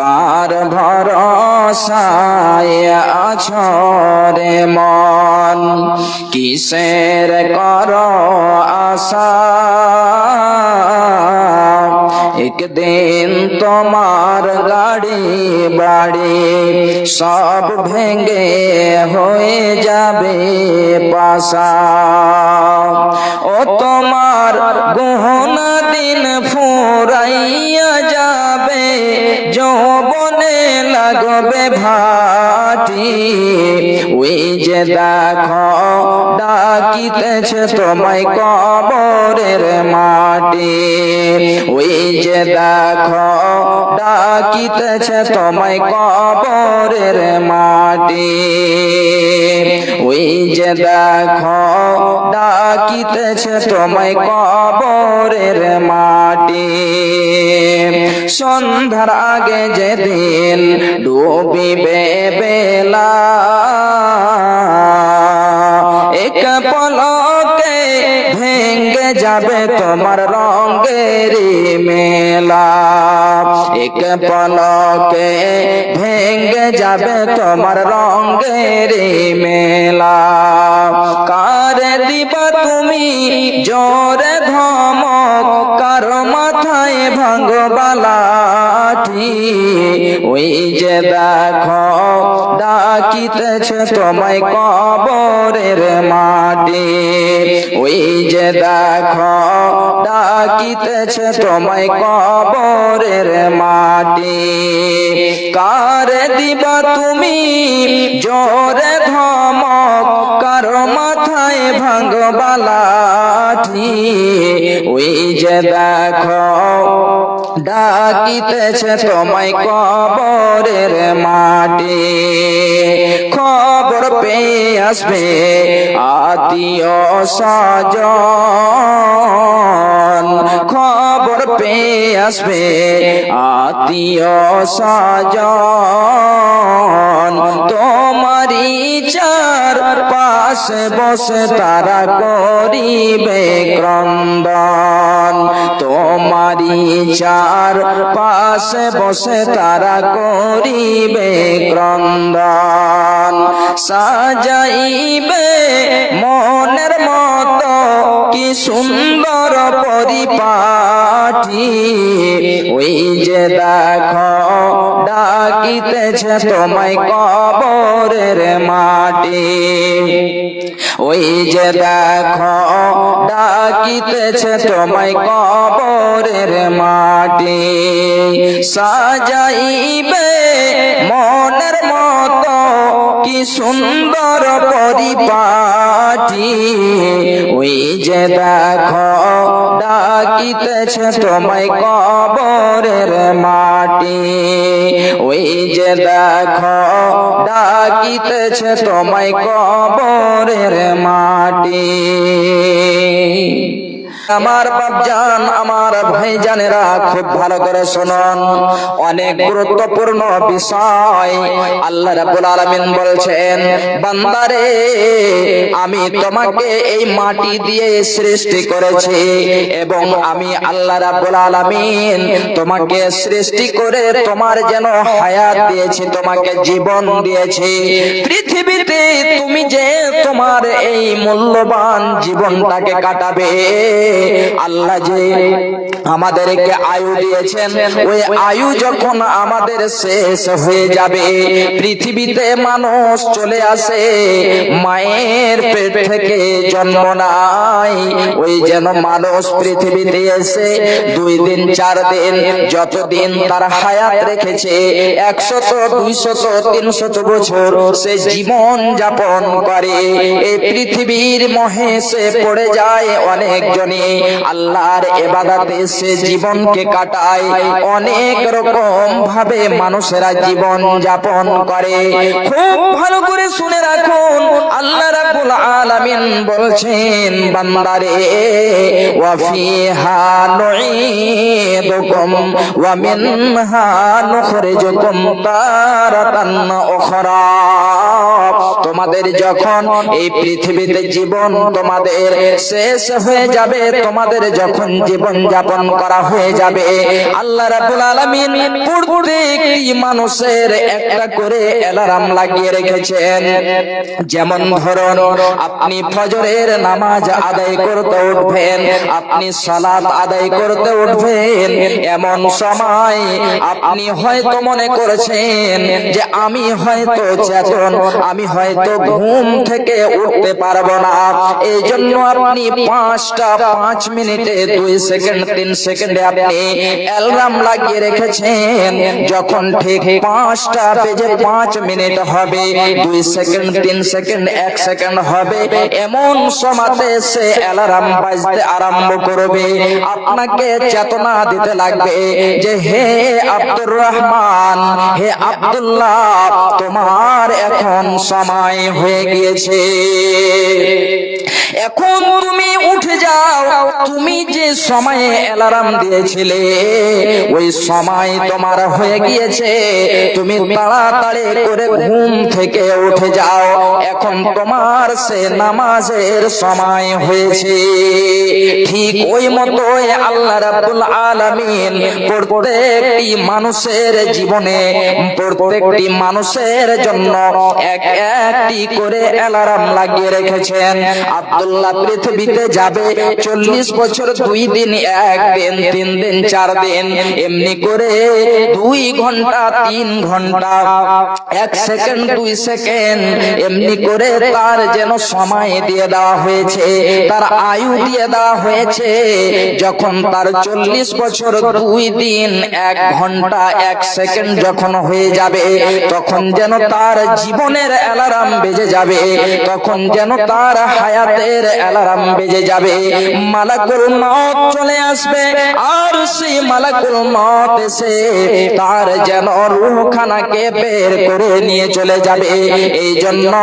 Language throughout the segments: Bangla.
কার ভরসায় আছো রে মন, কিসের করো আশা, একদিন তোমার গাড়ি বাড়ি সব ভেঙে হয়ে যাবে পাশা। ও তোমার গহনা দিন ফুরাইয়া যাবে, যৌবনে লাগবে ভাটি, ওই যে দেখো ডাকিতেছে তোমায় কবরের মাটি, ওই যে দেখো ডাকিতেছে তোমায় কবরের মাটি, ওই যে দেখো ডাকিতেছে তোমায় কবরের মাটি। সন্ধ্যার আগে যেদিন ডুবিবে বেলা, এক পলকে ভেঙে যাবে তোমার রঙেরি মেলা, এক পলকে ভেঙে যাবে তোমার রঙেরি মেলা। কার দিবা তুমি জোরে ধমক, কার মাথায় ভাঙবা লাঠি, ওই যে দেখো ডাকিতেছে তোমায় কবরের মাটি, ওই যে দেখো ডাকিতেছে তোমায় কবরের মাটি। কার দিবা তুমি জোরে ধমক, কার মাথায় ভাঙবা লাঠি, ওই যে দেখো ডাকিতেছে তোমায় কবরের মাটি। খবর পেয়ে আসবে আত্মীয় স্বজন, খবর পেয়ে আসবে আত্মীয় স্বজন, তোমারই চার পাশে বসে তারা করিবে ক্রন্দন, তোমারই চার পাশে বসে তারা করিবে ক্রন্দন। সাজাইবে মনের মতো কি সুন্দর পরিপাটি, ওই যে দেখো ডাকিতেছে তোমায় কবরের মাটি, ওই যে দেখো ডাকিতেছে তোমায় কবরের মাটি। সাজাইবে মনের মতো কি সুন্দর পরিপাটি, ওই যে দেখো ডাকিতেছে তোমায় কবরের মাটি, ওই যে দেখো ডাকিতেছে তোমায় কবরের মাটি। আমার বাপজান, আমার ভাইজানেরা খুব ভালো করে শুনুন, অনেক গুরুত্বপূর্ণ বিষয়। আল্লাহ রাব্বুল আলামিন বলছেন, বান্দারে আমি তোমাকে এই মাটি দিয়ে সৃষ্টি করেছি এবং আমি আল্লাহ রাব্বুল আলামিন তোমাকে সৃষ্টি করে তোমার যেন হায়াত দিয়েছি, তোমাকে জীবন দিয়েছি। পৃথিবীতে তুমি যে তোমার এই মূল্যবান জীবনটাকে কাটাবে, আল্লাহ যে আমাদেরকে আয়ু দিয়েছেন, ওই আয়ু যখন আমাদের শেষ হয়ে যাবে, পৃথিবীতে মানুষ চলে আসে মায়ের পেট থেকে জন্ম নাই, ওই যেন মানুষ পৃথিবীতে এসে 2 দিন 4 দিন যতদিন তার হায়াত রেখেছে 100 200 300 বছর সে জীবন যাপন করে। এই পৃথিবীর মোহে সে পড়ে যায়, অনেকজনই আল্লাহর ইবাদতে সে জীবনকে কাটায়, অনেক রকম ভাবে মানুষেরা জীবন যাপন করে। খুব ভালো করে শুনে রাখুন, আল্লাহ রাব্বুল আলামিন বলছেন, বান্দারে ওয়া ফিহা নুঈদুকুম ওয়া মিনহা নুখরিজুকুম তারাতান উখরা। তোমাদের যখন এই পৃথিবীতে জীবন তোমাদের শেষ হয়ে যাবে, তোমাদের যখন জীবন যাপন করা হয়ে যাবে, আল্লাহ রাব্বুল আলামিন প্রত্যেকটি মানুষের একটা করে অ্যালার্ম লাগিয়ে রেখেছেন। যেমন ধরুন, আপনি ফজরের নামাজ আদায় করতে উঠবেন, আপনি সালাত আদায় করতে উঠবেন, এমন সময় আপনি হয়তো মনে করেছেন যে আমি হয়তো চেতন, আমি হয়তো ঘুম থেকে উঠতে পারবো না, এই জন্য আপনি 5 মিনিটে 2 সেকেন্ড 3 সেকেন্ডে আপনি অ্যালার্ম লাগিয়ে রেখেছেন। যখন ঠিক 5 মিনিট হবে, 2 সেকেন্ড 3 সেকেন্ড 1 সেকেন্ড হবে, এমন সময়তে সে অ্যালার্ম বাজতে আরম্ভ করবে, আপনাকে চেতনা দিতে লাগবে যে হে আব্দুর রহমান, হে আব্দুল্লাহ, তোমার এখন সময় হয়ে গিয়েছে, এখন তুমি উঠে যাও, তুমি যে সময়ে অ্যালার্ম দিয়েছিলে ওই সময় তোমার হয়ে গিয়েছে, তুমি তাড়াতাড়ি করে ঘুম থেকে উঠে যাও, এখন তোমার সে নামাজের সময় হয়েছে। ঠিক ওই মতোই আল্লাহ রাব্বুল আলামিন প্রত্যেকটি মানুষের জীবনে, প্রত্যেকটি মানুষের জন্য একটি করে অ্যালার্ম লাগিয়ে রেখেছেন। আব্দুল্লাহ পৃথিবীতে যাবে 40 বছর 2 দিন 1 দিন 3 দিন 4 দিন, এমনি করে 2 ঘন্টা 3 ঘন্টা 1 সেকেন্ড 2 সেকেন্ড এমনি করে তার যেন সময় দিয়ে দেওয়া হয়েছে, তার আয়ু দিয়ে দেওয়া হয়েছে। যখন তার 40 বছর 2 দিন 1 ঘন্টা 1 সেকেন্ড যখন হয়ে যাবে, তখন যেন তার জীবনের অ্যালার্ম বেজে যাবে, তখন যেন তার হায়াতের অ্যালার্ম বেজে যাবে। মালাকুল মউত চলে আসবে, আর সেই মালাকুল মউত এসে তার যেন রূহখানাকে বের করে নিয়ে চলে যাবে। এই জন্য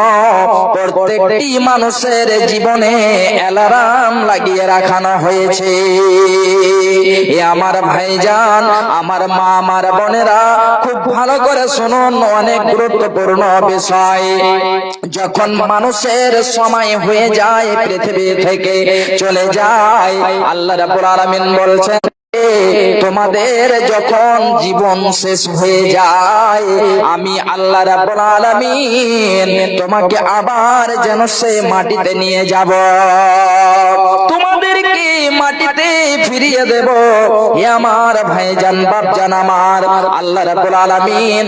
প্রত্যেকটি মানুষের জীবনে অ্যালার্ম লাগিয়ে রাখানো হয়েছে। এ আমার ভাইজান, আমার মা, আমার বোনেরা, খুব ভালো করে শুনুন, অনেক গুরুত্বপূর্ণ বিষয়। যখন মানুষের সময় হয়ে যায়, পৃথিবী থেকে চলে যায়, আল্লাহ রাব্বুল আলামিন বলছেন, তোমাদের যখন জীবন শেষ হয়ে যায়, আমি আল্লাহ রাব্বুল আলামিন তোমাকে আবার যেন সে মাটিতে নিয়ে যাব, তোমাদেরকে মাটিতে ফিরিয়ে দেব। হে আমার ভাইজান, বাপজান আমার, আল্লাহ রাব্বুল আলামিন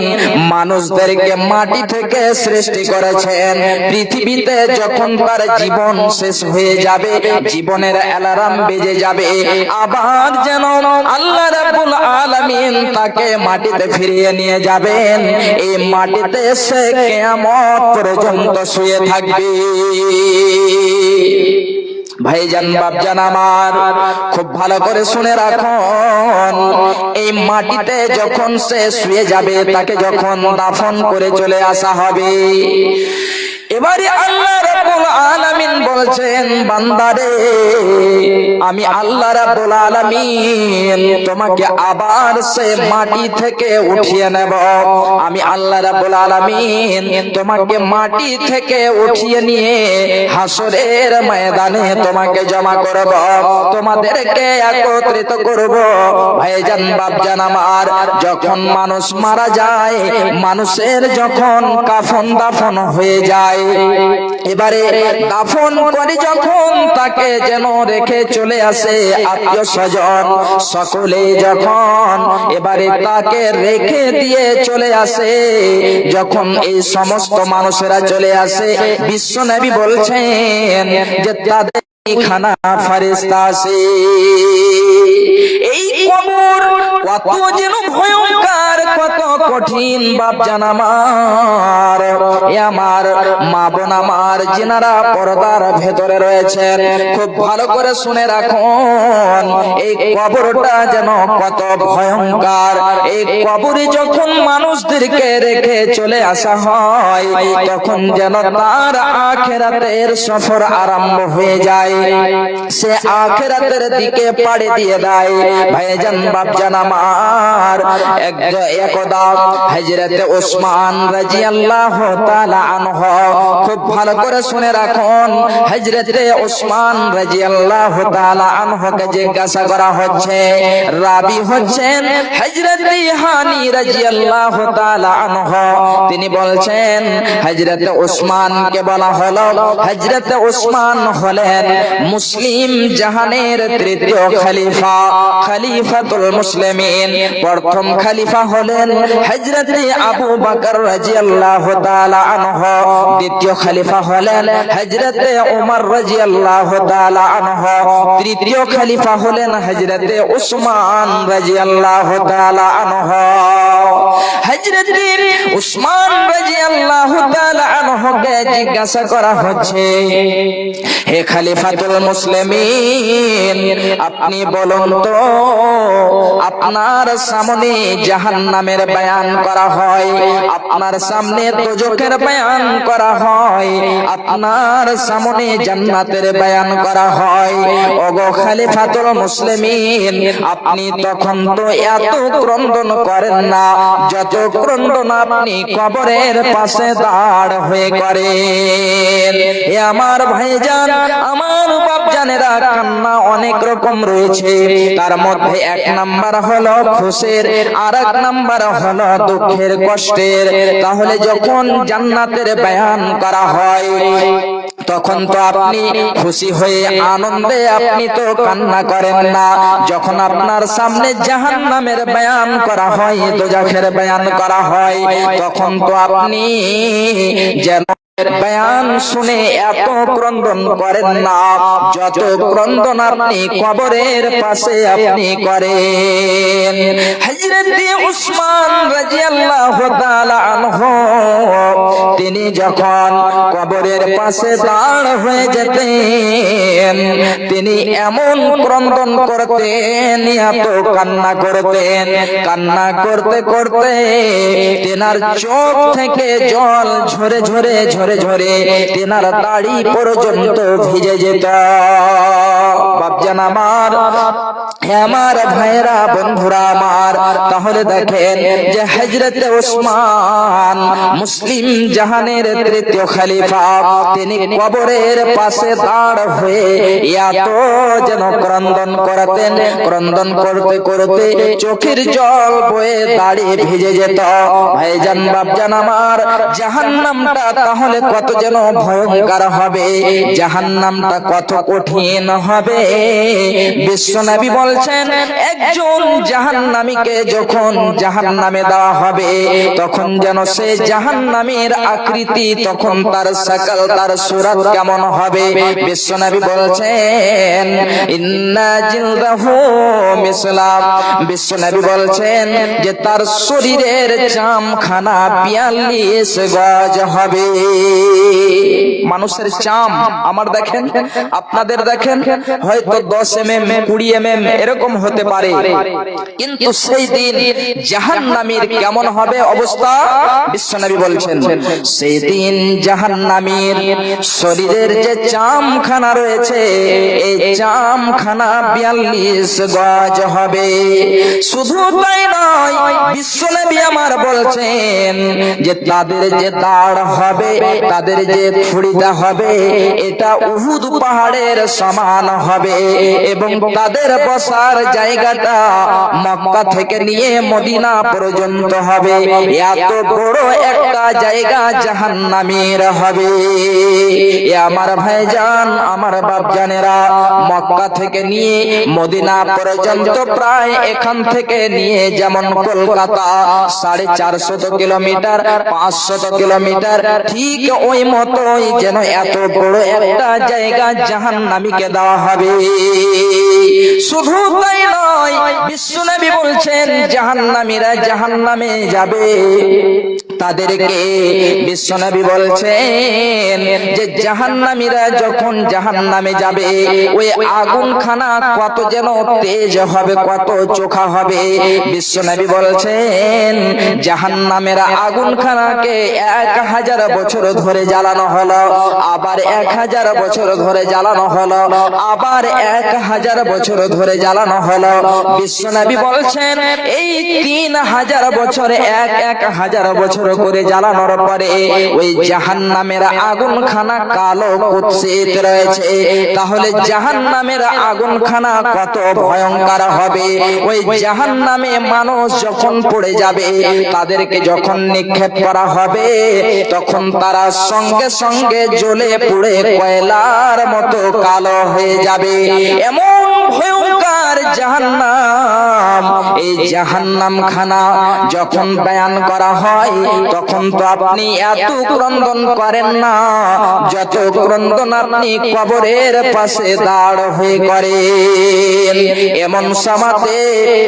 মানুষদেরকে মাটি থেকে সৃষ্টি করেছেন। পৃথিবীতে যখন তার জীবন শেষ হয়ে যাবে, জীবনের অ্যালার্ম বেজে যাবে, আবার যেন আল্লাহ রাব্বুল আলামিন তাকে মাটিতে ফিরিয়ে নিয়ে যাবেন। এই মাটিতে সে কিয়ামত পর্যন্ত শুয়ে থাকবে। ভাইজান, বাপজান আমার, খুব ভালো করে শুনে রাখুন, এই মাটিতে যখন সে শুয়ে যাবে, তাকে যখন দাফন করে চলে আসা হবে, এবারে আল্লাহ রাব্বুল আলামিন বলছেন, বান্দারে, আমি আল্লাহ রাব্বুল আলামিন তোমাকে আবার সে মাটি থেকে উঠিয়ে নেব। আমি আল্লাহ রাব্বুল আলামিন তোমাকে মাটি থেকে উঠিয়ে নিয়ে হাসরের ময়দানে তোমাকে জমা করব, তোমাদেরকে একত্রিত করব। ভাইজান, বাপজান আমার, যখন মানুষ মারা যায়, মানুষের যখন কাফন দাফন হয়ে যায়, এবারে দাফন করে যখন তাকে যেন রেখে চলে আসে আত্মীয় স্বজন সকলে, যখন এবারে তাকে রেখে দিয়ে চলে আসে, যখন এই সমস্ত মানুষেরা চলে আসে, বিশ্বনবী বলছেন যে তাদের খানা ফেরেশতা আসে। এই কবর কত যেন ভয়ঙ্কর, কত কঠিন, বাপজান আমার, এ আমার মা বোন আমার, যিনারা পর্দার ভেতরে রয়েছেন, খুব ভালো করে শুনে রাখুন, এই কবরটা যেন কত ভয়ঙ্কর। এই কবরে যখন মানুষদেরকে রেখে চলে আসা হয়, তখন যেন তার আখিরাতের সফর আরম্ভ হয়ে যায়, সে আখিরাতের দিকে পাড়ি দিয়ে দেয়। ভাইজান, বাপজান আমার, একদা হযরতে ওসমান রাদিয়াল্লাহু তাআলা আনহু। খুব ভালো করে শুনে রাখুন, হযরতে ওসমান রাদিয়াল্লাহু তাআলা আনহুকে জিজ্ঞাসা করা হচ্ছে, রাবী হচ্ছেন হযরতে হানি রাদিয়াল্লাহু তাআলা আনহু। তিনি বলছেন হযরতে ওসমানকে বলা হলো, হযরতে ওসমান হলেন মুসলিম জাহানের তৃতীয় খলিফা, খলিফাতুল মুসলিমিন। প্রথম খলিফা হলেন হযরতে আবু বকর রাদিয়াল্লাহু তাআলা আনহু, দ্বিতীয় খলিফা হলেন হযরতে ওমর রাদিয়াল্লাহু তাআলা আনহু, তৃতীয় খলিফা হলেন হযরতে ওসমান রাদিয়াল্লাহু তাআলা আনহু। হযরতে ওসমান রাদিয়াল্লাহু তাআলা আনহুকে জিজ্ঞাসা করা হচ্ছে, হে খলিফাতুল মুসলিমিন, আপনি বলুন তো, আপনার সামনে জাহান্নামের বয়ান করা হয়, আপনার সামনে দোজখের বয়ান করা হয়, আপনার সামনে জান্নাতের বয়ান করা হয়। ওগো খলিফাতুল মুসলিমিন, আপনি তখন তো এত ক্রন্দন করেন না যত ক্রন্দন আপনি কবরের পাশে দাঁড় হয়ে করেন। এ আমার ভাইজান, আমার বাপজানেরা, কান্না অনেক রকম রয়েছে। তার মধ্যে এক নাম্বার হলো খুশির, আর এক নাম্বার হলো দুঃখের, কষ্টের। তাহলে যখন জান্নাতের বয়ান করা হয় তখন তো আপনি খুশি হয়ে আনন্দে আপনি তো কান্না করেন না। যখন আপনার সামনে জাহান্নামের বয়ান করা হয়, দোজখের বয়ান করা হয়, তখন তো আপনি যেন বয়ান শুনে এত ক্রন্দন করেন না যত ক্রন্দন আপনি কবরের পাশে আপনি করেন। হযরতে ওসমান রাদিয়াল্লাহু তাআলা আনহু তিনি যখন কবরের পাশে দাঁড় হয়ে যেতেন, তিনি এমন ক্রন্দন করতেন, এত কান্না করতেন, কান্না করতে করতে তেনার চোখ থেকে জল ঝরে ঝরে ঝরে ঝরে তেনার দাড়ি পর্যন্ত ভিজে যেত। বাপজান আমার, আমার ভাইরা, বন্ধুরা আমার, তাহলে দেখেন যে হযরতে ওসমান মুসলিম জাহানের তৃতীয় খলিফা, তিনি কবরের পাশে দাঁড় হয়ে এত যেন ক্রন্দন করতেন, ক্রন্দন করতে করতে চোখের জল বয়ে দাড়ি ভিজে যেত। ভাইজান, বাপজান আমার, জাহান্নামটা তাহলে কত যেন ভয়ঙ্কর হবে, জাহান্নামটা কত কঠিন হবে। বিশ্বনবী বলছেন, একজন জাহান্নামীকে যখন জাহান্নামে দেওয়া হবে তখন যেন সে জাহান্নামীর আকৃতি, তখন তার শাকল, তার সূরত কেমন হবে। বিশ্বনবী বলছেন, ইন্না জিলদাহু মিসলাম, বিশ্বনবী বলছেন যে তার শরীরের চামখানা 42 গজ হবে। মানুষের চাম আমার দেখেন, আপনাদের দেখেন হয়তো 10 mm 20 mm এরকম হতে পারে, কিন্তু সেই দিন জাহান্নামীর কেমন হবে অবস্থা বিশ্বনবী বলছেন, সেই দিন জাহান্নামীর শরীরের যে চামখানা রয়েছে এই চামখানা 42 গজ হবে। শুধু তাই নয়, বিশ্বনবী আমার বলছেন যে তাদের যে দাঁড় হবে, তাদের যে ছুরিটা হবে, এটা উহুদ পাহাড়ের সমান হবে, এবং তাদের বসার জায়গাটা মক্কা থেকে নিয়ে মদিনা পর্যন্ত হবে। এত বড় একটা জায়গা জাহান্নামীর হবে। এ আমার ভাইজান, আমার বাপজানেরা, মক্কা থেকে নিয়ে মদিনা পর্যন্ত প্রায় এখান থেকে নিয়ে যেমন কলকাতা 450 কিলোমিটার, 500 কিলোমিটার, ঠিক ওই মতোই যেন এত বড় একটা জায়গা জাহান্নামীকে দেওয়া হবে। শুধু তাই নয়, বিশ্বনবী বলছেন জাহান্নামীরা জাহান্নামে যাবে, তাদেরকে বিশ্বনবী বলছেন যে জাহান্নামীরা যখন জাহান্নামে যাবে ওই আগুনখানা কত যেন তেজ হবে, কত চোখা হবে। বিশ্বনবী বলছেন জাহান্নামের আগুনখানাকে 1000 বছর ধরে জ্বালানো হলো, আবার 1000 বছর ধরে জ্বালানো হলো, আবার 1000 বছর ধরে জ্বালানো হলো। বিশ্বনবী বলছেন এই 3000 বছরে 1000 বছর করে জ্বালানোর পরে ওই জাহান্নামের আগুনখানা কালো কুৎসিত রয়েছে। তাহলে জাহান্নামের আগুনখানা কত ভয়ঙ্কর হবে। ওই জাহান্নামে মানুষ যখন পড়ে যাবে, তাদেরকে যখন নিক্ষেপ করা হবে, তখন তারা সঙ্গে সঙ্গে জ্বলে পুড়ে কয়লার মতো কালো হয়ে যাবে। এমন ভয়ঙ্কর জাহান্নাম। এই জাহান্নাম খানা যখন বয়ান করা হয় তখন তো আপনি এত ক্রন্দন করেন না যত ক্রন্দন আপনি কবরের পাশে দাঁড় হয়ে করেন। এমন সময়তে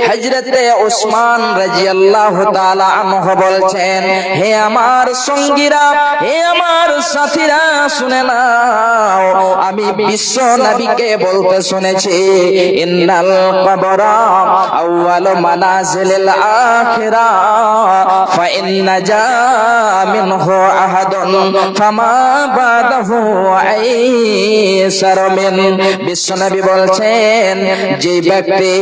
হযরতে ওসমান রাদিয়াল্লাহু তাআলা আনহু বলছেন, হে আমার সঙ্গীরা, হে আমার সাথীরা, শুনে নাও, আমি বিশ্ব নবীকে বলতে শুনেছি, ইন্নাল কবরা আউয়ালু মানাজিলিল আখিরা ফা ইন্না জা মিনহু আহাদুন ফামা বাদাহু আইসার মিন। বিশ্বনবী বলছেন যে ব্যক্তি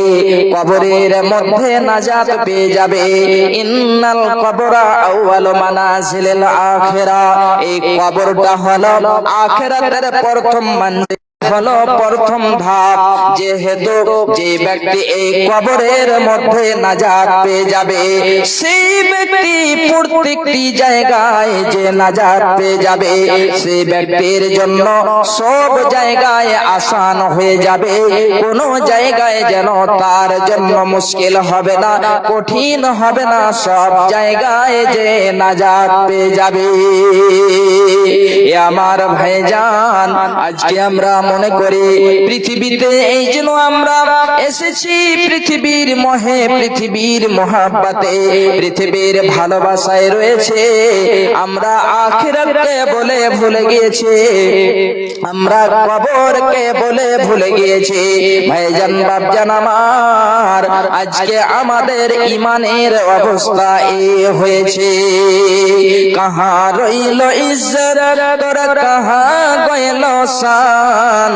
কবরের মধ্যে নাজাত পেয়ে যাবে, ইন্নাল কবরা আউয়ালু মানাজিলিল আখিরা, এই কবরটা হলো আখিরাতের প্রথম মঞ্জিল, হলো প্রথম ধাপ। যেহেতু যে ব্যক্তি এই কবরের মধ্যে নাজাত পেয়ে যাবে, সেই ব্যক্তি প্রত্যেকটি জায়গায় যে নাজাত পেয়ে যাবে, সেই ব্যক্তির জন্য সব জায়গায় আসান হয়ে যাবে। কোনো জায়গায় যেন তার জন্য মুশকিল হবে না, কঠিন হবে না, সব জায়গায় যে নাজাত পেয়ে যাবে। আমার ভাইজান, আজকে আমরা মনে করি পৃথিবীতে এই জন্য আমরা এসেছি পৃথিবীর মোহে, পৃথিবীর মহাব্বতে, পৃথিবীর ভালোবাসায় রয়েছে। আমরা আখিরাতকে বলে ভুলে গিয়েছি, আমরা কবরকে বলে ভুলে গিয়েছি। ভাইজান, বাপজান আমার, আজকে আমাদের ইমানের অবস্থা এই হয়েছে। কাহা রইল ইজ্জত, তোরা কাহা গইল শান,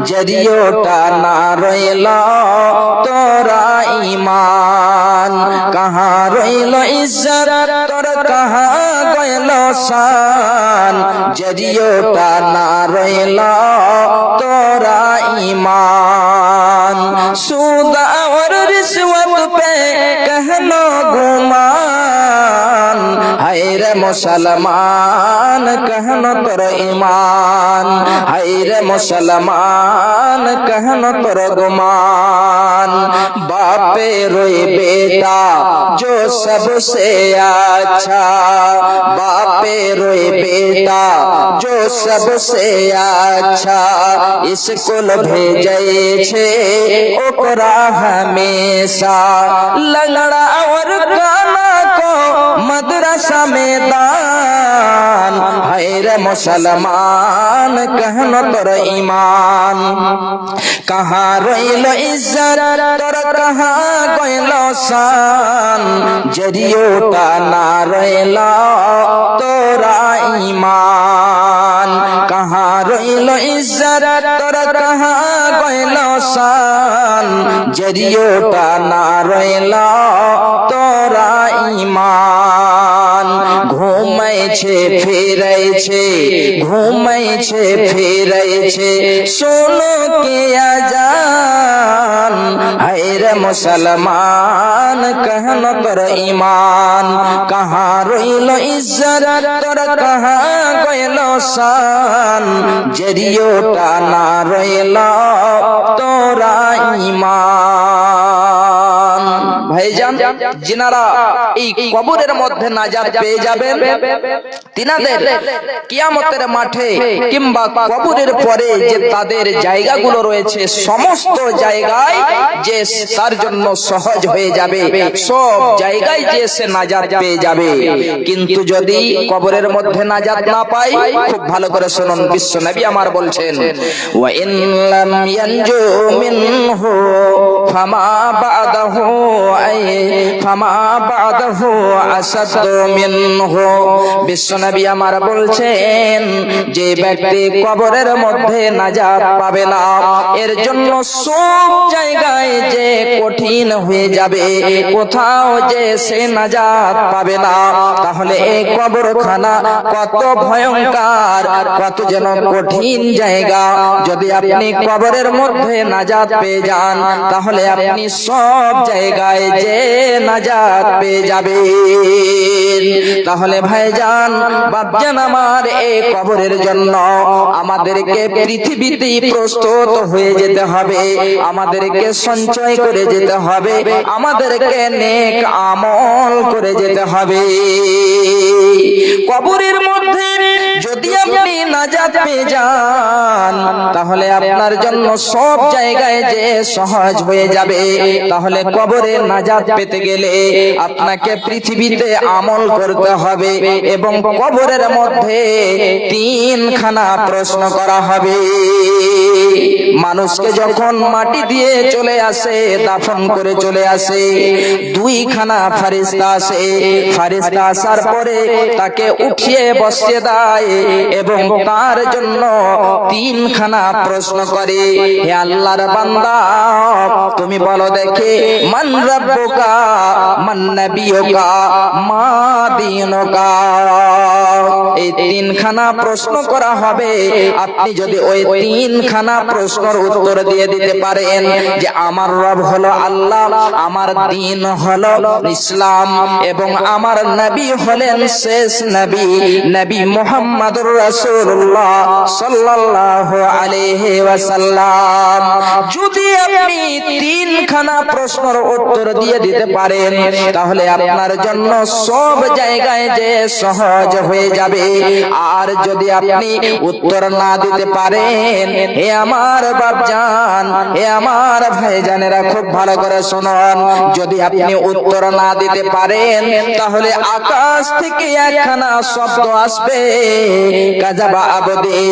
জরিওটা না রইল তোরা ঈমান। কাহা রইল ইজ্জত, তোরা কাহা গইল শান, জরিওটা না রইল তোরা ঈমান। সুদ और रिश्वत पे कहलो गुमान, हाय रे मुसलमान कहनो तोर ईमान, हाय रे मुसलमान कहनो तोर गुमान। बापे रोए बेटा जो सबसे अच्छा, बापे रोए बेटा जो सबसे अच्छा, स्कूल भेजे छे ओकरा हमेशा, लंगड़ा और काना को मदरसा में दान, हाय रे मुसलमान कहनो तोर ईमान। कहाँ रोइल इज्जत, तोर कहाँ गइल शान, जरियोटा ना रोइल तोरा ईमान। कहाँ रोइल इज्जत, तोर कहाँ गइल शान, जरियोटा ना रोइल तोरा ईमान। घूमै छे फिरै छे, घूमै छे फिरै छे सोनो के अजान, हाय रे मुसलमान कहनो तोर ईमान। कहाँ रोइल इज्जत, तोर कहाँ गइल शान, जरियोटा ना रोइल तोरा ईमान। ভাইজান, যিনারা এই কবরের মধ্যে নাজাত পেয়ে যাবেন, তিনাদের কিয়ামতের মাঠে কিংবা কবরের পরে যে তাদের জায়গাগুলো রয়েছে, সমস্ত জায়গায় যে তার জন্য সহজ হয়ে যাবে, সব জায়গায় যে সে নাজাত পেয়ে যাবে। কিন্তু যদি কবরের মধ্যে নাজাত না পায়, খুব ভালো করে শুনুন, বিশ্ব নবী আমার বলছেন, ওয়া ইন লাম ইয়ানজু মিনহু ফামা বাদাহু আসাদু মিনহু। বিশ্ব নবী আমার বলছেন, যে ব্যক্তি কবরের মধ্যে নাজাত পাবে না, এর জন্য সব জায়গায় যে কঠিন হয়ে যাবে, কোথাও যে সে নাজাত পাবে না। তাহলে এই কবরখানা কত ভয়ঙ্কর, কত যেন কঠিন জায়গা। যদি আপনি কবরের মধ্যে নাজাত পেয়ে যান, তাহলে আপনি সব জায়গায় যে নাজাত পেয়ে যাবেন। তাহলে ভাইজান, বাপজান আমার, এই কবরের জন্য আমাদেরকে পৃথিবীতে প্রস্তুত হয়ে যেতে হবে, আমাদেরকে সঞ্চয় করে যেতে হবে, আমাদেরকে নেক আমল করে যেতে হবে। কবরের মধ্যে যদি আপনি নাজাত পেয়ে যান, তাহলে আপনার জন্য সব জায়গায় যে সহজ হয়ে যাবে। তাহলে কবরে নাজাত পেতে গেলে আপনাকে পৃথিবীতে আমল করতে হবে, এবং কবরের মধ্যে তিনখানা প্রশ্ন করা হবে। মানুষকে যখন মাটি দিয়ে চলে আসে, দাফন করে চলে আসে, দুইখানা ফারিস্তা আসে। ফারিস্তা আসার পরে তাকে উঠিয়ে বসিয়ে দেয় এবং তার জন্য তিনখানা প্রশ্ন করে, হে আল্লাহর বান্দা, তুমি বলো দেখে, মান রাব্বুকা, মান নাবিয়ুকা, মা দীনুকা। এই তিনখানা প্রশ্ন করা হবে। আপনি যদি ওই তিনখানা প্রশ্নের উত্তর দিয়ে দিতে পারেন যে আমার রব হলো আল্লাহ, আমার দ্বীন হলো ইসলাম, এবং আমার নবী হলেন শেষ নবী, নবী মুহাম্মদুর রাসূলুল্লাহ সাল্লাল্লাহু আলাইহি ওয়াসাল্লাম, যদি আপনি তিনখানা প্রশ্নের উত্তর দিয়ে দিতে পারেন, তাহলে আপনার জন্য সব জায়গায় যে সহজ হয়ে যাবে। আর যদি আপনি উত্তর না দিতে পারেন, হে আমার বাপজান, হে আমার ভাইজানেরা, খুব ভালো করে শুনুন, যদি আপনি উত্তর না দিতে পারেন, তাহলে আকাশ থেকে একখানা শব্দ আসবে, কাযাবা আবদি,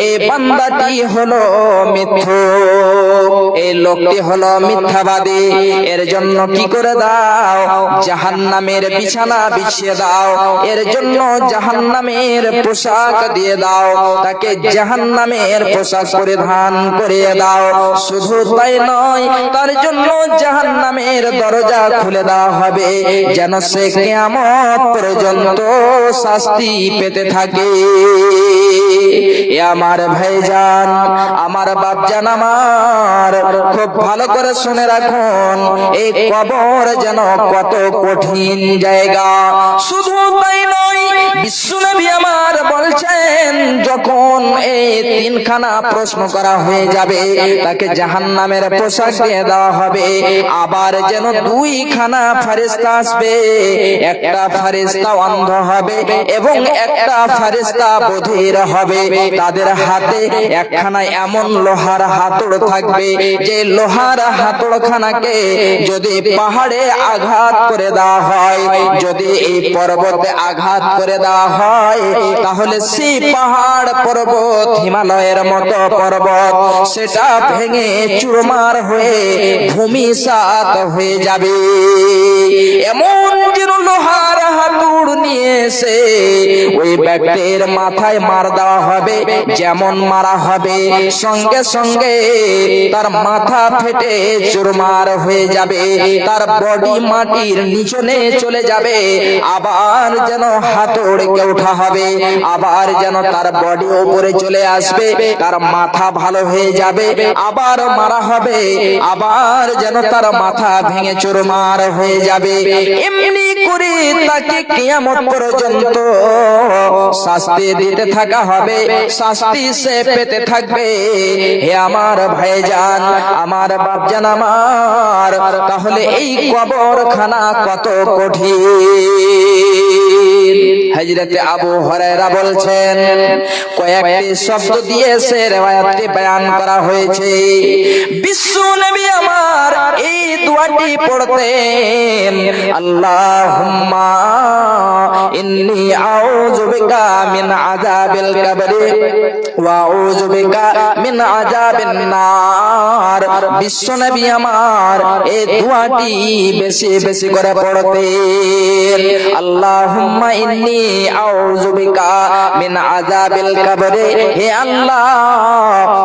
এই বান্দাটি হলো মিথ্যুক, এই লোকটি হলো মিথ্যাবাদী। এর জন্য কি করে দাও, জাহান্নামের বিছানা বিছিয়ে দাও, এর জন্য জাহান্নামের পোশাক দিয়ে দাও, তাকে জাহান্নামের পোশাক পরিধান করিয়ে দাও। শুধু তাই নয়, তার জন্য জাহান্নামের দরজা খুলে দেওয়া হবে, যেন সে কিয়ামত পর্যন্ত শাস্তি পেতে থাকে। এ আমার ভাইজান, আমার বাপজান আমার, খুব ভালো করে শুনে রাখুন, এই কবর যেন কত কঠিন জায়গা। শুধু তাই নয়, বিশ্বনবী আমার বলছেন, যখন এই তিনখানা প্রশ্ন করা হয়ে যাবে, তাকে জাহান্নামের পোশাক দিয়ে দেওয়া হবে, আবার যেন দুইখানা ফেরেশতা আসবে, একটা ফেরেশতা অন্ধ হবে এবং একটা ফেরেশতা বধির হবে। তাদের হাতে একখানা এমন লোহার হাতুড় থাকবে, যে লোহার হাতুড়খানাকে যদি পাহাড়ে আঘাত করে দেওয়া হয়, যদি এই পর্বতে আঘাত করে দেওয়া হয়, তাহলে সেই পাহাড় পর্বত, হিমালয়ের মতো পর্বত, সেটা ভেঙে চুরমার হয়ে ভূমিসাৎ হয়ে যাবে। এমন যেন লোহার হাতুড় নিয়ে এসে ওই ব্যক্তির মাথায় মার দেওয়া হবে, যেমন মারা হবে সঙ্গে সঙ্গে তার মাথা ফেটে চুরমার হয়ে যাবে, তার বডি মাটির নিচনে চলে যাবে, আবার যেন হাতুড়কে ওঠা হবে, আবার যেন তার বডি উপরে চলে আসবে, তার মাথা ভালো হয়ে যাবে, আবার মারা হবে, আবার যেন তার মাথা ভেঙে চুরমার হয়ে যাবে। এমনি করে তাকে কিয়ামত পর্যন্ত শাস্তি দিতে থাকা হবে, শাস্তি সে পেতে থাকবে। হে আমার ভাইজান, আমার বাপজান আমার, তাহলে এই কবরখানা কত কঠিন। হযরতে আবু হুরায়রা বলছেন, কয়েকটি শব্দ দিয়ে সে riwayatটি বয়ান করা হয়েছে। বিশ্ব নবী আমার এই দোয়াটি পড়তেন, আল্লাহুম্মা ইন্নী আউযু বিকা মিন আযাবিল কবরি ওয়া আউযু বিকা মিন আযাবিন নার। বিশ্ব নবী আমার এই দোয়াটি বেশি বেশি করে পড়তেন, আল্লাহুম্মা ইন্নী আউযু বিকা মিন আযাবিল কবরি। হে আল্লাহ,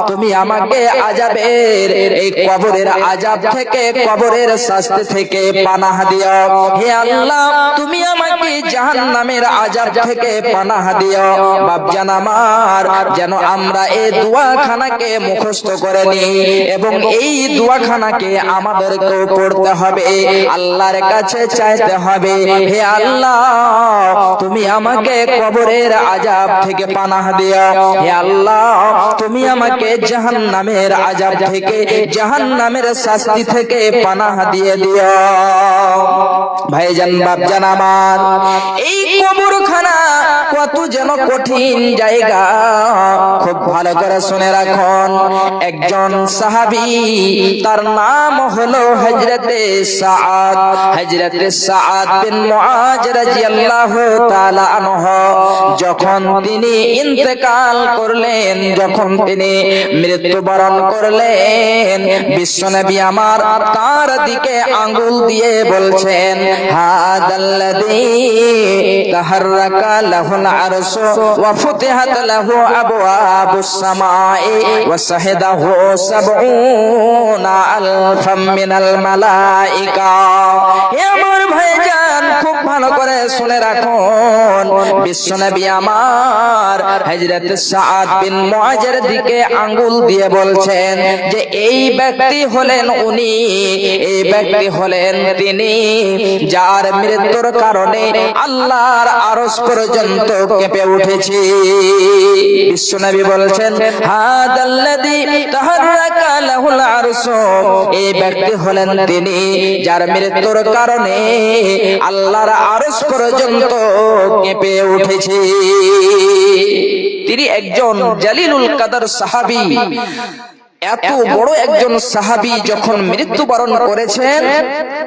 তুমি আমাকে আযাবের, এই কবরের আযাব থেকে, কবরের শাস্তি থেকে পানাহ দিও। হে আল্লাহ, তুমি আমাকে জাহান্নামের আযাব থেকে পানাহ দিও। বাপজান আমার, যেন আমরা এই দোয়াখানাকে মুখস্থ করে নিই এবং এই দোয়াখানাকে আমাদেরকেও পড়তে হবে, আল্লাহর কাছে চাইতে হবে, হে আল্লাহ তুমি আমাকে কবরের আযাব থেকে পানাহ দিও। হে আল্লাহ, তুমি আমাকে জাহান্নামের আযাব থেকে, জাহান্নামের শাস্তি থেকে পানাহ দিয়ে দিও। ভাইজান বাপজান আমার, এই কবরখানা কত যেন কঠিন জায়গা, খুব ভালো করে শুনে রাখুন। একজন সাহাবী, তার নাম হলো হযরতে সাআদ, হযরতে সাআদ বিন মুআজ রাদিয়াল্লাহু তাআলা আনহু। যখন তিনি ইন্তেকাল করলেন, যখন তিনি মৃত্যুবরণ করলেন, বিশ্বনবী আমার তার দিকে আঙ্গুল দিয়ে বলছেন, হাদাল্লাযী তাহাররাকা লাহুল আরশু ওয়া ফুতিহাত লাহু আবওয়াবুস সামাই ওয়া শাহিদাহু সাবউনা আলফাম মিনাল মালাইকা। হে আমার ভাইজান, খুব ভালো করে শুনে রাখুন। বিশ্বনবী আমার হযরত সাআদ বিন মুআজের দিকে আঙ্গুল দিয়ে বলছেন যে এই ব্যক্তি হলেন উনি, এই ব্যক্তি হলেন তিনি, যার মৃত্যুর কারণে আল্লাহর আরশ পর্যন্ত কেঁপে উঠেছে। বিশ্বনবী বলছেন, হাদাল্লাযী তাহাররাকা লাহুল আরশু, এই ব্যক্তি হলেন তিনি, যার মৃত্যুর কারণে আল্লাহর আরশ পর্যন্ত কেঁপে উঠেছে। তিনি একজন জালিলুল কদর সাহাবী। এত বড় একজন সাহাবী যখন মৃত্যুবরণ করেছেন,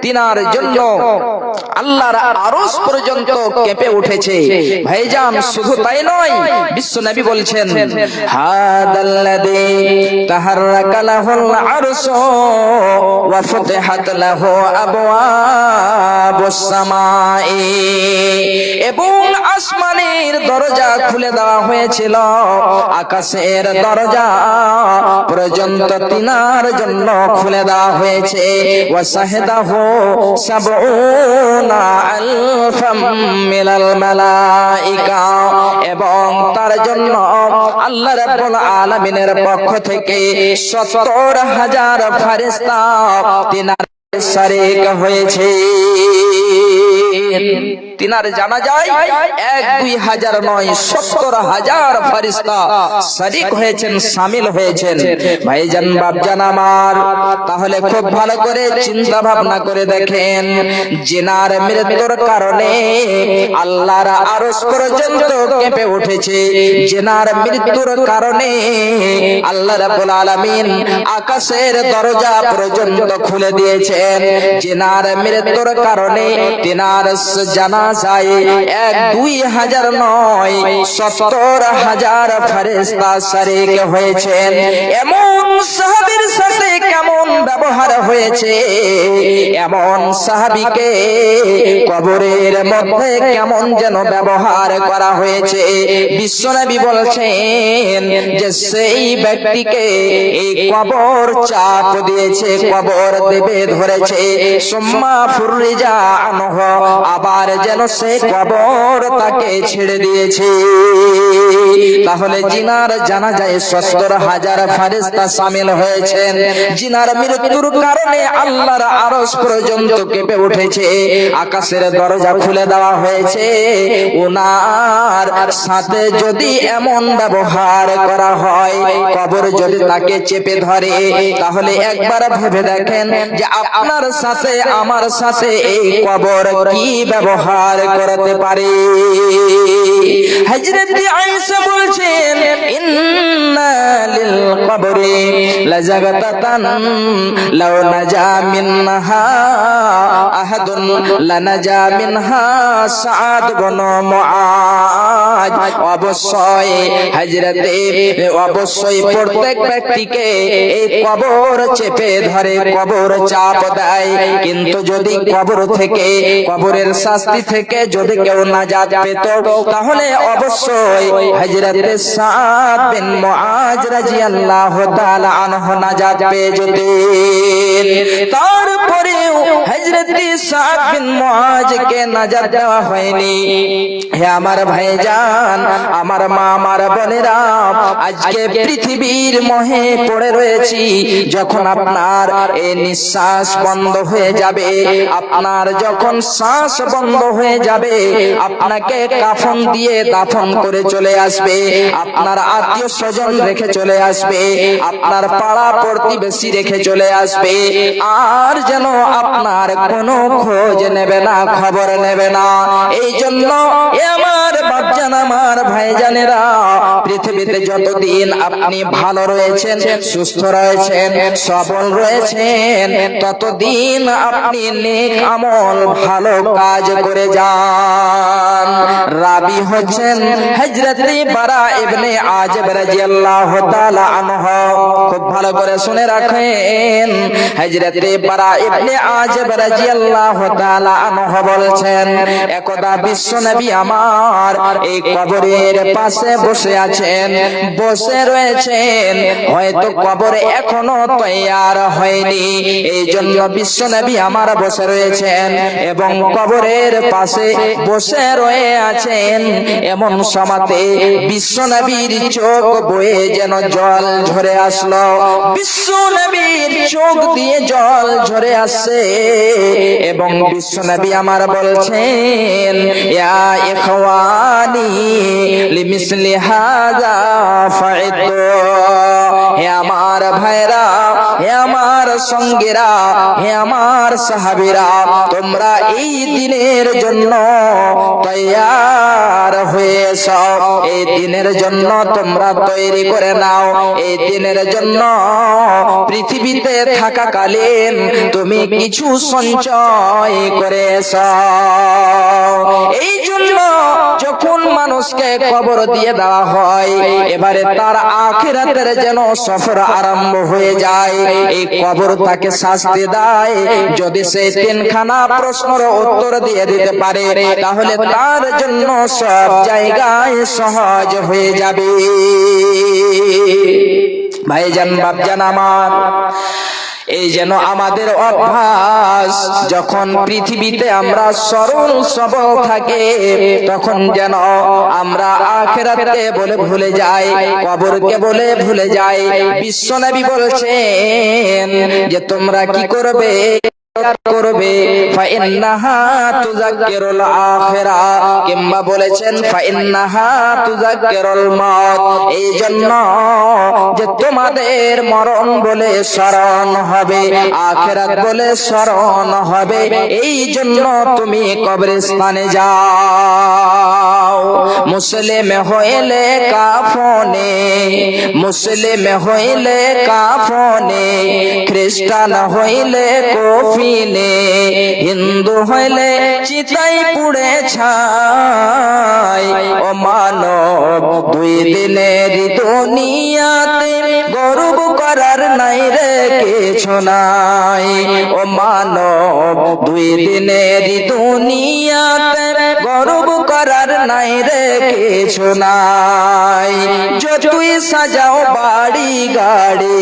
তিনার জন্য আল্লাহর আরশ পর্যন্ত কেঁপে উঠেছে। ভাইজান, শুধু তাই নয়, বিশ্বনবী বলছেন, হাদাল্লাযী তাহাররাকা লাহুল আরশু ওয়া ফুতিহাত লাহু আবওয়াবুস সামাই, এবং আসমানের দরজা খুলে দেওয়া হয়েছিল, আকাশের দরজা পর্যন্ত তিনার জন্য খুলে দেওয়া হয়েছে। ওয়া শাহিদাহু সাবউনা আলফাম মিনাল মালাইকা, এবং তার জন্য আল্লাহ রাব্বুল আলামিনের পক্ষ থেকে ৭০,০০০ ফেরেশতা তিনার শরীক হয়েছে। তিনার জানাজায় ১-২ হাজার নয়, ৭০,০০০ ফেরেশতা শরীক হয়েছেন, শামিল হয়েছেন। ভাইজান বাপজান আমার, তাহলে খুব ভালো করে চিন্তা ভাবনা করে দেখেন, জিনার মৃত্যুর কারণে আল্লাহর আরশ পর্যন্ত কেঁপে উঠেছে, জিনার মৃত্যুর কারণে আল্লাহ রাব্বুল আলামিন আকাশের দরজা পর্যন্ত খুলে দিয়েছেন, জিনার মৃত্যুর কারণে তিনার জানাজায় ১-২ হাজার নয়, ৭০,০০০ ফেরেশতা শরীক হয়েছেন। এমন সাহাবীর সাথে কেমন ব্যবহার হয়েছে, এমন সাহাবীকে কবরের মধ্যে কেমন যেন ব্যবহার করা হয়েছে। বিশ্বনবী বলছেন যে সেই ব্যক্তিকে এই কবর চাপ দিয়েছে, কবর দেবে ধরেছে, সুম্মা ফুররিজা আনহু, আবার যেন সে কবর তাকে ছেড়ে দিয়েছে। তাহলে জিনার জানাজায় ৭০,০০০ ফেরেশতা শামিল হয়েছেন, জিনার মৃত্যুর কারণে আল্লাহর আরশ পর্যন্ত কেঁপে উঠেছে, আকাশের দরজা খুলে দেওয়া হয়েছে, ওনার সাথে যদি এমন ব্যবহার করা হয়, কবর যদি তাকে চেপে ধরে, তাহলে একবার ভেবে দেখেন যে আপনার সাথে আমার সাথে এই কবর কি ব্যবহার করতে পারে। হযরত আয়েশা বলছেন, ইন্না লিল কবরি লাজাগাতান লাউ নাজা মিনহা আহাদুন লানাজা মিনহা সাআদ বিন মুআজ। অবশ্যই প্রত্যেক ব্যক্তিকে এই কবর চেপে ধরে, কবর চাপ দেয়, কিন্তু যদি কবর থেকে, কবরের শাস্তি থেকে যদি কেউ নাজাত পেত, তাহলে অবশ্যই হযরত সাআদ বিন মুআজ রাদিয়াল্লাহু তাআলা আনহু নাজাত পেয়ে যেতেন। তারপরেও হযরত সাআদ বিন মুআজকে নাজাত দেওয়া হয়নি। হে আমার ভাইজান, আমার মা, আমার বোনেরা, আজকে পৃথিবীর মোহে পড়ে রয়েছি। যখন আপনার এই নিঃশ্বাস বন্ধ হয়ে যাবে, আপনার যখন শ্বাস বন্ধ হয়ে যাবে, আপনাকে কাফন দিয়ে দাফন করে চলে আসবে, আপনার আত্মীয় স্বজন রেখে চলে আসবে, আপনার পাড়া প্রতিবেশী রেখে চলে আসবে, আর যেন আপনার কোনো খোঁজ নেবে না, খবর নেবে না। এই জন্য আমার বাপজান, আমার ভাইজানেরা, পৃথিবীতে যতদিন আপনি ভালো রয়েছেন, সুস্থ রয়েছেন, সবল রয়েছেন, ততদিন আপনি নেক আমল, ভালো কাজ করে যান। রাবি হচ্ছেন হযরত বারা ইবনে আযিব রাদিয়াল্লাহু তাআলা আনহু। খুব ভালো করে শুনে রাখেন, হযরত বারা ইবনে আযিব রাদিয়াল্লাহু তাআলা আনহু বলছেন, একদা বিশ্ব নবী আমার এই কবরের পাশে বসে আছেন, বসে রয়েছেন, হয়তো কবর এখনো তৈয়ার হয়নি, এই জন্য বিশ্ব নবী আমার বসে রয়েছেন এবং কবরের পাশে বসে রয়ে আছেন। এমন সময়তে বিশ্ব নবীর চোখ বয়ে যেন জল ঝরে আসলো, বিশ্ব নবীর চোখ দিয়ে জল ঝরে আসছে এবং বিশ্ব নবী আমার বলছেন, ইয়া ইখওয়ানি লিমিসলি হাযা ফাইদু। হে আমার ভাইরা, হে আমার সঙ্গীরা, হে আমার সাহাবীরা, তোমরা এই দিনের জন্য তৈয়ার হয়েছ, এই দিনের জন্য তোমরা তৈরি করে নাও। এই দিনের জন্য পৃথিবীতে থাকাকালীন তুমি কিছু সঞ্চয় করেছ। এই জন্য যখন মানুষকে কবর দিয়ে দেওয়া হয়, এবারে তার আখিরাতের যেন সফর আরম্ভ হয়ে যায়। এই কবর তাকে শাস্তি দেয়, যদি সে তিনখানা প্রশ্নের উত্তর দিয়ে দিতে পারে, তাহলে তার জন্য সব জায়গায় সহজ হয়ে যাবে। ভাইজান, বাপজান আমার, এই যেন আমাদের অভ্যাস, যখন পৃথিবীতে আমরা সরল সবল থাকে, তখন যেন আমরা আখিরাতকে বলে ভুলে যাই, কবরকে বলে ভুলে যাই। বিশ্বনবী বলছেন যে তোমরা কি করবে, ফাইন্নাহা তুযাক্কিরুল আখিরা, কিংবা বলেছেন ফাইন্নাহা তুযাক্কিরুল মাউত। এই জন্য যে তোমাদের মরণ বলে স্মরণ হবে, আখিরাত বলে স্মরণ হবে, এই জন্য তুমি কবরস্থানে যাও। মুসলিম হইলে কাফনে, মুসলিম হইলে কাফনে, খ্রিস্টান হইলে কফিনে, হিন্দু হইলে চিতাই পুড়ে ছাই। ও মানব, দুই দিনের দুনিয়াতে গর্ব করার নাই রে কিছু নাই। ও মানব, দুই দিনের দুনিয়াতে গর্ব করার নাই রে কিছু নাই। যতই সাজাও বাড়ি গাড়ি,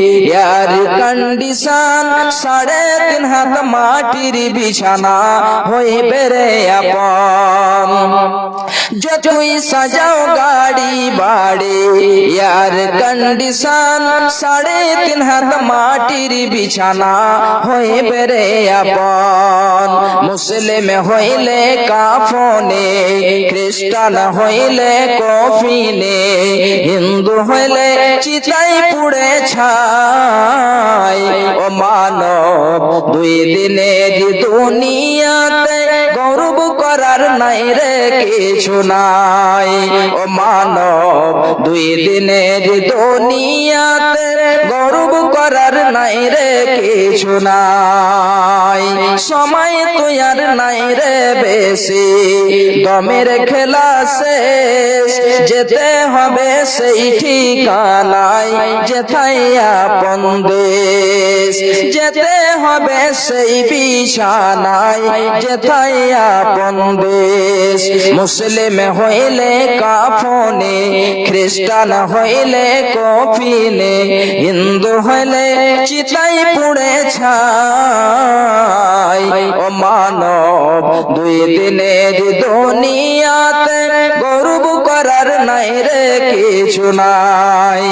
এয়ার কন্ডিশন, 3.5 হাত মাটির বিছানা হইবে রে আপন। যতই সাজাও গাড়ি বাড়ি এয়ার কন্ডিশন 3.5 হাত মাটির বিছানা হইবে রে আপন মুসলিম হইলে কাফনে খ্রিস্টান হইলে কফিনে হিন্দু হইলে চিতাই পুড়ে ছাই ও মানব 2 দিনের দুনিয়াতে গৌরব করার নাই রে কিছু নাই ও মানব 2 দিনের দুনিয়াতে গৌরব করার নাই রে কিছু নাই সময় তো আর নাই রে বেশি দমের খেলা শেষ যেতে হবে সেই ঠিকানায় যেথায় আপন দেশ যেতে হবে সেই বিছানায় যেথায় আপন দেশ মুসলিম হইলে কাফনে খ্রিস্টান হইলে কফিনে হিন্দু হইলে চিতাই পুড়ে ছাই ও মানব 2 দিনের দুনিয়াতে গৌরব করার নাই রে কিছু নাই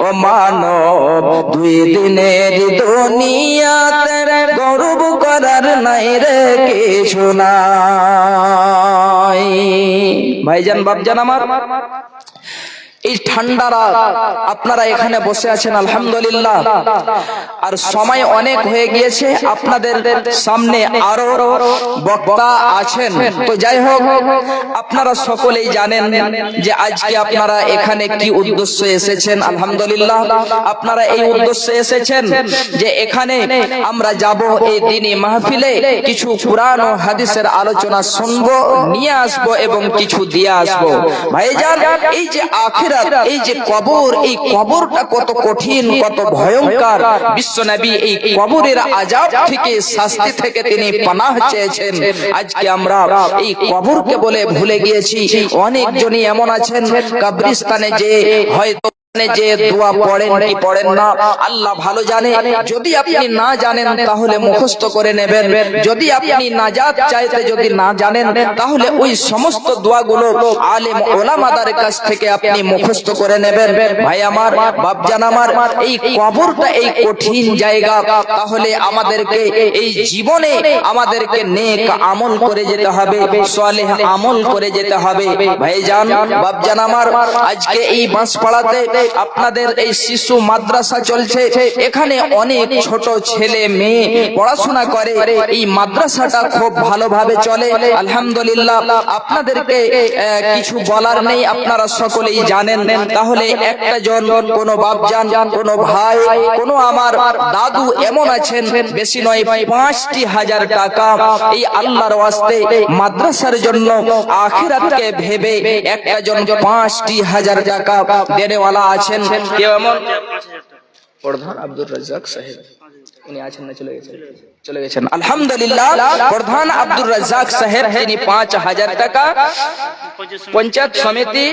ও মানব 2 দিনের দুনিয়াতে গৌরব করার নাই রে কিছু নাই ভাইজান বাপজান আমার এই ঠান্ডা রাত আপনারা এখানে বসে আছেন আলহামদুলিল্লাহ আর সময় অনেক হয়ে গিয়েছে আপনাদের সামনে আরো বক্তা আছেন তো যাই হোক আপনারা সকলেই জানেন যে আজকে আপনারা এখানে কি উদ্দেশ্যে এসেছেন আলহামদুলিল্লাহ আপনারা এই উদ্দেশ্যে এসেছেন যে এখানে আমরা যাব এই দ্বীনি মাহফিলে কিছু কুরআন ও হাদিসের আলোচনা শুনবো নিয়ে আসবো এবং কিছু দিয়ে আসবো ভাইজান এই যে আখিরাত এই যে কবর এই কবরটা কত কঠিন কত ভয়ঙ্কর বিশ্বনবী এই কবরের আযাব থেকে শাস্তি থেকে তিনি পানাহ চেয়েছেন আজকে আমরা এই কবরকে বলে ভুলে গিয়েছি অনেকজনই এমন আছেন কবরস্থানে যে হয়তো যে দোয়া পড়েন কি পড়েন না আল্লাহ ভালো জানে যদি আপনি না জানেন তাহলে মুখস্থ করে নেবেন যদি আপনি নাজাত চাইতে যদি না জানেন তাহলে ওই সমস্ত দোয়াগুলো আলেম ওলামাদের কাছ থেকে আপনি মুখস্থ করে নেবেন ভাই আমার বাপজান আমার এই কবরটা এই কঠিন জায়গা তাহলে আমাদেরকে এই জীবনে আমাদেরকে নেক আমল করে যেতে হবে সালেহ আমল করে যেতে হবে ভাইজান বাপজান আমার আজকে এই বাঁশপাড়াতে আপনাদের এই শিশু মাদ্রাসা চলছে এখানে অনেক ছোট ছেলে মেয়ে পড়াশোনা করে এই মাদ্রাসাটা খুব ভালোভাবে চলে আলহামদুলিল্লাহ আপনাদেরকে কিছু বলার নেই আপনারা সকলেই জানেন তাহলে একটা জন কোন বাপজান কোন ভাই কোন আমার দাদু এমন আছেন বেশি নয় 5,000 টাকা এই আল্লাহর ওয়াস্তে মাদ্রাসার জন্য আখিরাতকে ভেবে একটা জন 5,000 টাকা দেনেওয়ালা আছেন কেউ এমন প্রধান আব্দুর রাজ্জাক সাহেব উনি আছেন না চলে গেছেন আলহামদুলিল্লাহ প্রধান আব্দুর রাজ্জাক সাহেব তিনি 5,000 টাকা পঞ্চায়েত সমিতি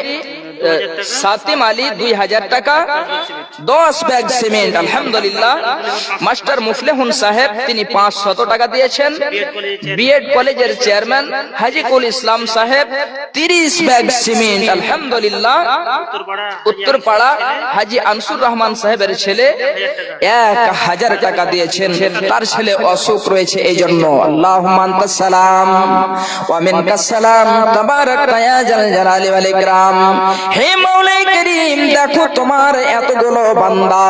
সাতিম আলী 2,000 টাকা 10 ব্যাগ সিমেন্ট আলহামদুলিল্লাহ মাস্টার মুফলিহুন সাহেব তিনি 500 টাকা দিয়েছেন বিএড কলেজের চেয়ারম্যান হাজী কুল ইসলাম সাহেব 30 ব্যাগ সিমেন্ট আলহামদুলিল্লাহ উত্তরপাড়া হাজী আনসুর রহমান সাহেবের ছেলে 1,000 টাকা দিয়েছেন তার ছেলে অসুখ রয়েছে এইজন্য আল্লাহুম্মা আনতাস সালাম ওয়া মিনকাস সালাম তাবারাকতা ইয়া জাল জালালি ওয়াল ইকরাম হে মওলাই করিম দেখো তোমার এতগুলো বান্দা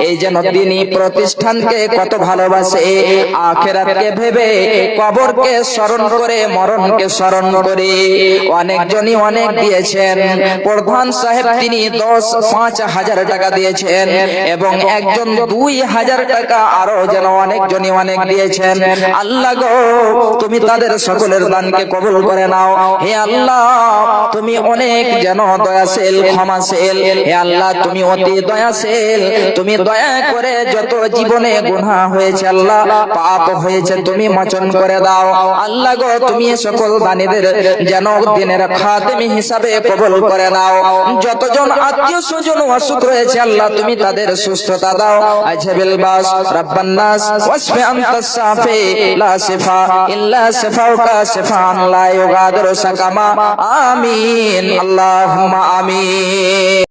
এই যেন দ্বীনি প্রতিষ্ঠানকে কত ভালোবাসে আখিরাতকে ভেবে কবরকে স্মরণ করে মরণকে স্মরণ করে অনেকজনই অনেক দিয়েছেন প্রধান সাহেব তিনি 5,000 টাকা দিয়েছেন এবং একজন 2,000 টাকা আরো যেন অনেকজনই অনেক দিয়েছেন আল্লাহ গো তুমি তাদের সকলের দানকে কবুল করে নাও হে আল্লাহ তুমি অনেক যেন দয়াশীল ক্ষমাশীল। হে আল্লাহ তুমি অতি দয়াশীল, তুমি দয়া করে যত জীবনে গুনাহ হয়েছে আল্লাহ, পাপ হয়েছে তুমি মোচন করে দাও আল্লাহ গো। তুমি সকল দানীদের যেন দিনের খাদেমি হিসাবে কবুল করে নাও। যতজন আত্মীয় স্বজন অসুখ রয়েছে আল্লাহ তুমি তাদের সুস্থতা দাও। আজহাবিল বাস রাব্বান নাস ওয়াসফি আনতাস শাফি লা শিফা ইল্লা শিফাউকা শিফাআন লা ইউগাদিরু সাকামা। আমিন আল্লাহুম্মা আমিন।